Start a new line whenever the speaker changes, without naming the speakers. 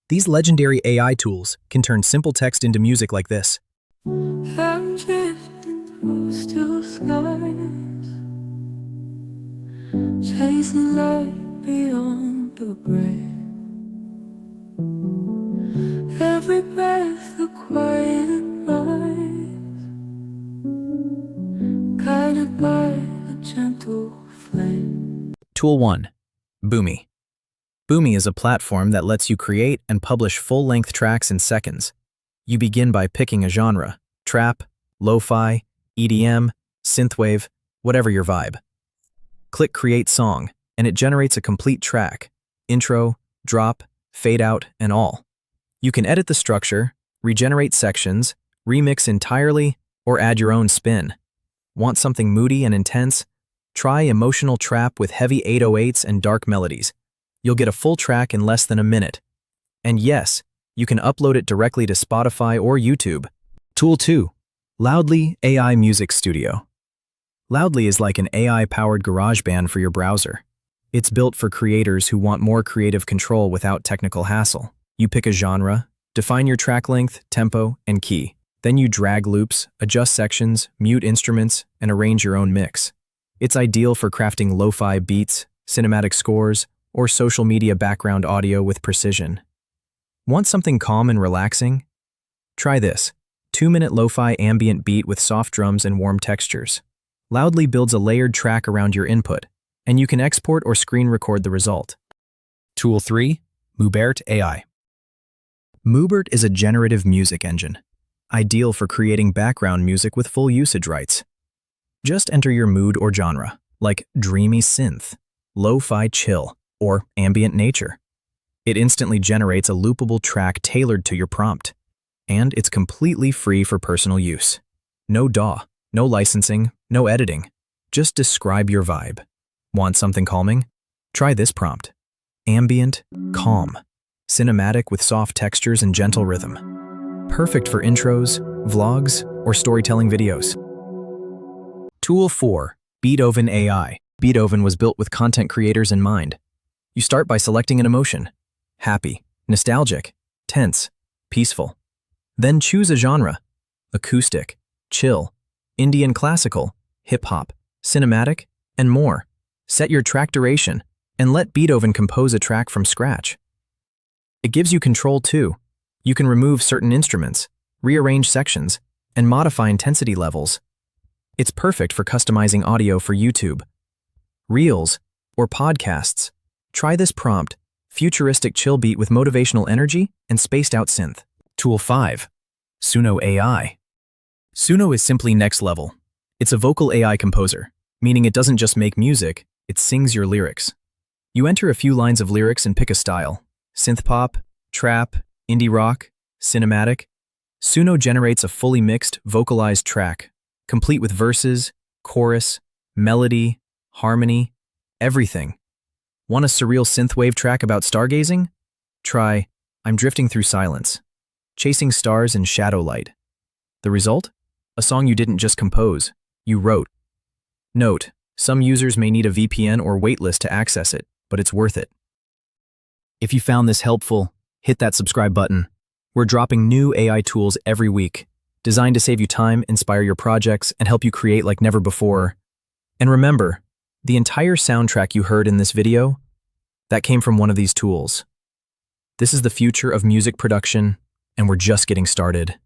These legendary AI tools can turn simple text into music like this.
I'm drifting through still skies, chasing light beyond the gray. Every breath a quiet rise, guided by a gentle flame.
Tool 1. Boomy. Boomy is a platform that lets you create and publish full-length tracks in seconds. You begin by picking a genre: trap, lo-fi, EDM, synthwave, whatever your vibe. Click Create Song, and it generates a complete track: intro, drop, fade out, and all. You can edit the structure, regenerate sections, remix entirely, or add your own spin. Want something moody and intense? Try emotional trap with heavy 808s and dark melodies. You'll get a full track in less than a minute. And yes, you can upload it directly to Spotify or YouTube. Tool 2. Loudly AI Music Studio. Loudly is like an AI-powered GarageBand for your browser. It's built for creators who want more creative control without technical hassle. You pick a genre, define your track length, tempo, and key. Then you drag loops, adjust sections, mute instruments, and arrange your own mix. It's ideal for crafting lo-fi beats, cinematic scores, or social media background audio with precision. Want something calm and relaxing? Try this: 2-minute lo-fi ambient beat with soft drums and warm textures. Loudly builds a layered track around your input, and you can export or screen record the result. Tool 3. Mubert AI. Mubert is a generative music engine, ideal for creating background music with full usage rights. Just enter your mood or genre, like dreamy synth, lo-fi chill, or ambient nature. It instantly generates a loopable track tailored to your prompt, and it's completely free for personal use. No DAW, no licensing, no editing. Just describe your vibe. Want something calming? Try this prompt: ambient, calm, cinematic with soft textures and gentle rhythm. Perfect for intros, vlogs, or storytelling videos. Tool 4. Beatoven AI. Beatoven was built with content creators in mind. You start by selecting an emotion: happy, nostalgic, tense, peaceful. Then choose a genre: acoustic, chill, Indian classical, hip-hop, cinematic, and more. Set your track duration, and let Beatoven compose a track from scratch. It gives you control too. You can remove certain instruments, rearrange sections, and modify intensity levels. It's perfect for customizing audio for YouTube, Reels, or podcasts. Try this prompt: futuristic chill beat with motivational energy and spaced out synth. Tool 5. Suno AI. Suno is simply next level. It's a vocal AI composer, meaning it doesn't just make music, it sings your lyrics. You enter a few lines of lyrics and pick a style: synth pop, trap, indie rock, cinematic. Suno generates a fully mixed, vocalized track, complete with verses, chorus, melody, harmony, everything. Want a surreal synthwave track about stargazing? Try I'm Drifting Through Silence, chasing stars in shadow light. The result? A song you didn't just compose, you wrote. Note: some users may need a VPN or waitlist to access it, but it's worth it. If you found this helpful, hit that subscribe button. We're dropping new AI tools every week, designed to save you time, inspire your projects, and help you create like never before. And remember, the entire soundtrack you heard in this video, that came from one of these tools. This is the future of music production, and we're just getting started.